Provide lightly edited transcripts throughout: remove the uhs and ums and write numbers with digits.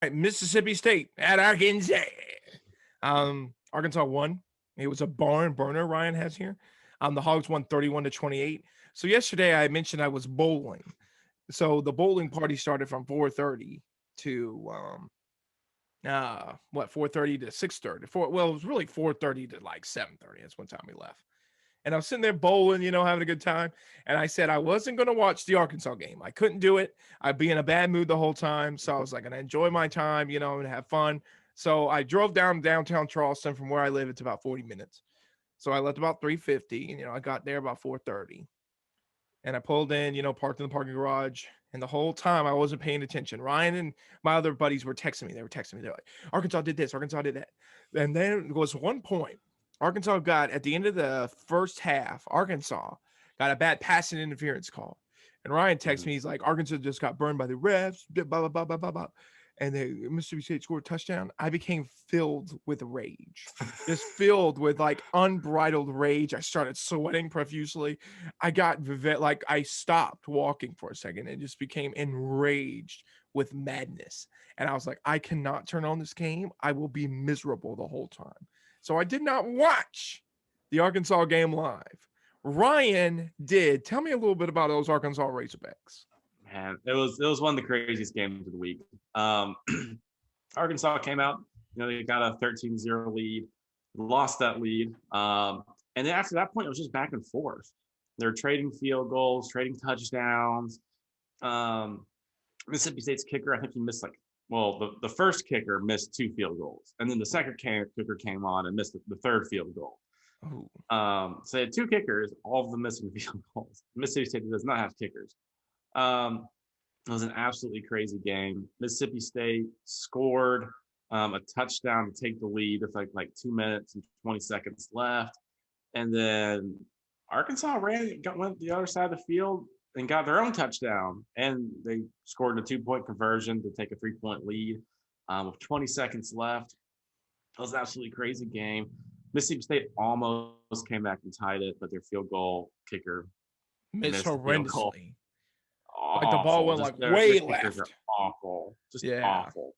Mississippi State at Arkansas. Arkansas won. It was a barn burner. Ryan has here. The Hogs won 31-28. So yesterday I mentioned I was bowling. So the bowling party started from 4:30 to 4:30 to 6:30. Well, it was really 4:30 to like 7:30. That's one time we left. And I was sitting there bowling, having a good time. And I said I wasn't going to watch the Arkansas game. I couldn't do it. I'd be in a bad mood the whole time. So I was like, going to enjoy my time, and have fun. So I drove downtown Charleston from where I live. It's about 40 minutes. So I left about 3:50, and I got there about 4:30. And I pulled in, parked in the parking garage. And the whole time I wasn't paying attention. Ryan and my other buddies were texting me. They were texting me. They're like, Arkansas did this, Arkansas did that. And then it was one point. Arkansas got, at the end of the first half, Arkansas got a bad passing interference call. And Ryan texts me, he's like, Arkansas just got burned by the refs, blah, blah, blah, blah, blah, blah. And Mississippi State scored a touchdown. I became filled with rage, just filled with like unbridled rage. I started sweating profusely. I stopped walking for a second and just became enraged with madness. And I was like, I cannot turn on this game. I will be miserable the whole time. So I did not watch the Arkansas game live. Ryan did. Tell me a little bit about those Arkansas Razorbacks. Man, it was one of the craziest games of the week. Arkansas came out, they got a 13-0 lead, lost that lead. And then after that point, it was just back and forth. They were trading field goals, trading touchdowns. Mississippi State's kicker, I think he missed the first kicker missed 2 field goals. And then the second kicker came on and missed the third field goal. So they had 2 kickers, all of them missing field goals. Mississippi State does not have kickers. It was an absolutely crazy game. Mississippi State scored a touchdown to take the lead with like 2 minutes and 20 seconds left. And then Arkansas went the other side of the field and got their own touchdown. And they scored a 2-point conversion to take a 3-point lead with 20 seconds left. It was an absolutely crazy game. Mississippi State almost came back and tied it, but their field goal kicker missed horrendously. Awful. Like the ball went like way left. Awful. Just awful.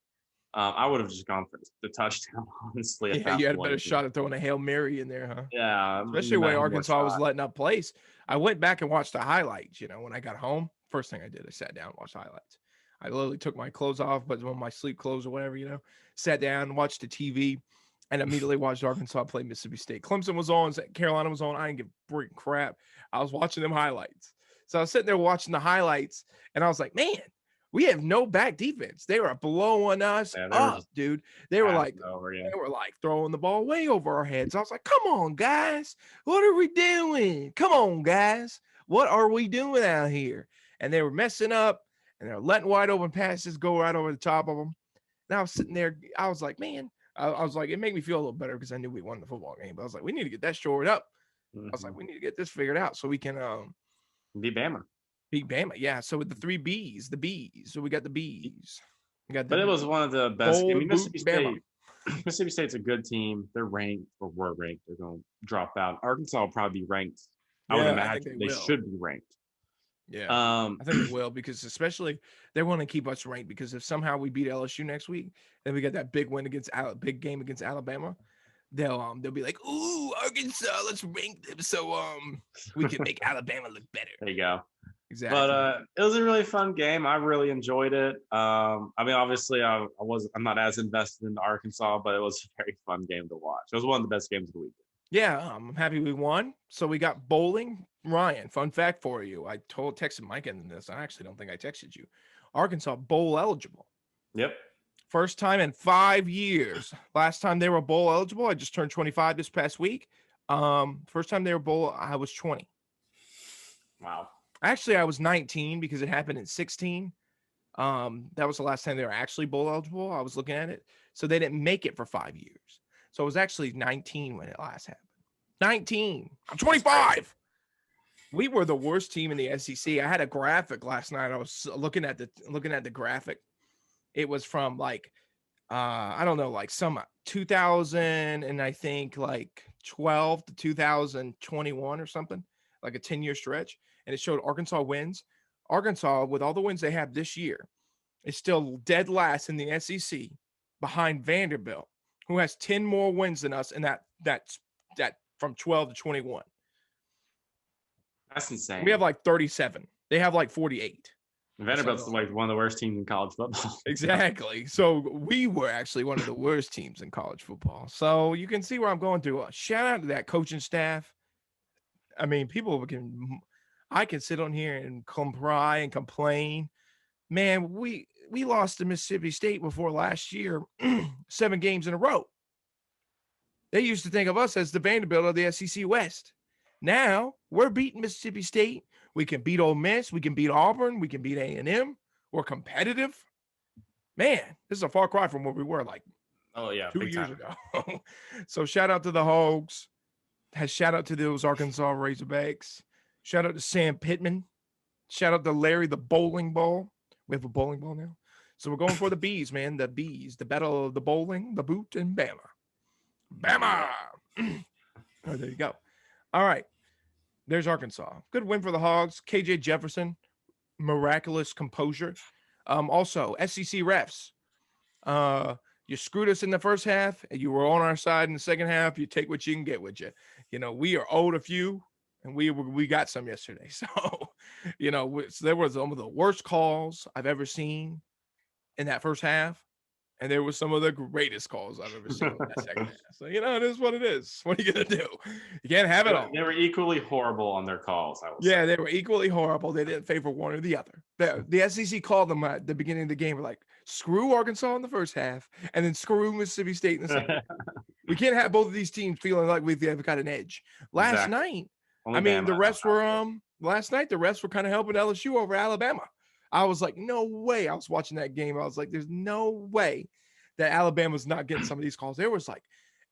I would have just gone for the touchdown, honestly. Yeah, you had a better shot at throwing a Hail Mary in there, huh? Yeah. Especially when Arkansas was letting up plays. I went back and watched the highlights, when I got home. First thing I did, I sat down and watched the highlights. I literally took my clothes off, but one of my sleep clothes or whatever, sat down, watched the TV, and immediately watched Arkansas play Mississippi State. Clemson was on, Carolina was on. I didn't give freaking crap. I was watching them highlights. So I was sitting there watching the highlights, and I was like, man, we have no back defense. They were blowing us up, dude. They were like throwing the ball way over our heads. I was like, come on, guys. What are we doing? Come on, guys. What are we doing out here? And they were messing up, and they were letting wide open passes go right over the top of them. And I was sitting there. I was like, man, I was like, it made me feel a little better because I knew we won the football game. But I was like, we need to get that shored up. I was like, we need to get this figured out so we can beat Bama. Yeah. So with the 3 B's, the B's. So we got the B's. But it was one of the best. Mississippi State's a good team. They're ranked or were ranked. They're going to drop out. Arkansas will probably be ranked. I would imagine they should be ranked. Yeah, I think they will because especially they want to keep us ranked because if somehow we beat LSU next week, then we got that big game against Alabama. They'll be like, ooh, Arkansas, let's rank them so we can make Alabama look better. There you go. Exactly. But it was a really fun game. I really enjoyed it. I mean, obviously, I'm not as invested in Arkansas, but it was a very fun game to watch. It was one of the best games of the week. Yeah, I'm happy we won. So we got bowling. Ryan, fun fact for you. I texted Mike in this. I actually don't think I texted you. Arkansas bowl eligible. Yep. First time in 5 years. Last time they were bowl eligible, I just turned 25 this past week. First time they were bowl, I was 20. Wow. Actually, I was 19 because it happened in 16. That was the last time they were actually bowl eligible. I was looking at it. So they didn't make it for 5 years. So I was actually 19 when it last happened. 19. I'm 25. We were the worst team in the SEC. I had a graphic last night. I was looking at the graphic. It was from I don't know, some 2000 and I think 12 to 2021 or something, like a 10-year stretch. And it showed Arkansas wins. Arkansas, with all the wins they have this year, is still dead last in the SEC behind Vanderbilt, who has 10 more wins than us, and that's from 12 to 21. That's insane. We have like 37. They have like 48. Vanderbilt's like one of the worst teams in college football. Exactly. So we were actually one of the worst teams in college football. So you can see where I'm going through. Shout out to that coaching staff. I mean, I can sit on here and cry and complain. Man, we lost to Mississippi State before last year, 7 games in a row. They used to think of us as the Vanderbilt of the SEC West. Now we're beating Mississippi State. We can beat Ole Miss. We can beat Auburn. We can beat A&M. We're competitive. Man, this is a far cry from where we were like 2 years ago. So shout out to the Hogs. Shout out to those Arkansas Razorbacks. Shout out to Sam Pittman. Shout out to Larry the bowling ball. We have a bowling ball now. So we're going for the bees, man. The bees. The battle of the bowling, the boot, and Bama. Bama! Oh, there you go. All right. There's Arkansas. Good win for the Hogs. KJ Jefferson, miraculous composure. Also, SEC refs. You screwed us in the first half, and you were on our side in the second half. You take what you can get with you. You know, we are owed a few, and we got some yesterday. So, you know, there was some of the worst calls I've ever seen in that first half. And there was some of the greatest calls I've ever seen in that second half. So, you know, it is what it is. What are you going to do? You can't have it all. They were equally horrible on their calls, I would say. Yeah, they were equally horrible. They didn't favor one or the other. The SEC called them at the beginning of the game. We're like, screw Arkansas in the first half, and then screw Mississippi State in the second half. We can't have both of these teams feeling like we've got an edge. Last night, last night, the refs were kind of helping LSU over Alabama. I was like, no way. I was watching that game. I was like, there's no way that Alabama's not getting some of these calls. There was like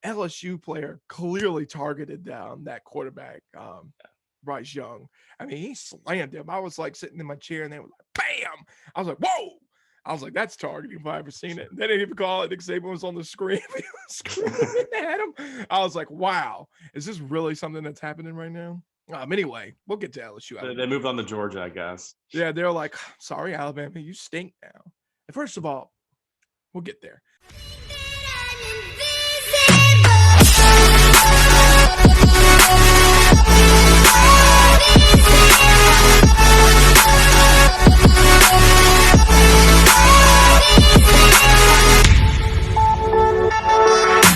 LSU player clearly targeted down that quarterback, Bryce Young. I mean, he slammed him. I was like sitting in my chair and they were like, bam. I was like, whoa. I was like, that's targeting if I ever seen it. They didn't even call it. Nick Saban was on the screen. He was screaming at him. I was like, wow, is this really something that's happening right now? Anyway, we'll get to LSU. They moved on to Georgia, I guess. Yeah, they're like, sorry, Alabama, you stink now. And first of all, we'll get there.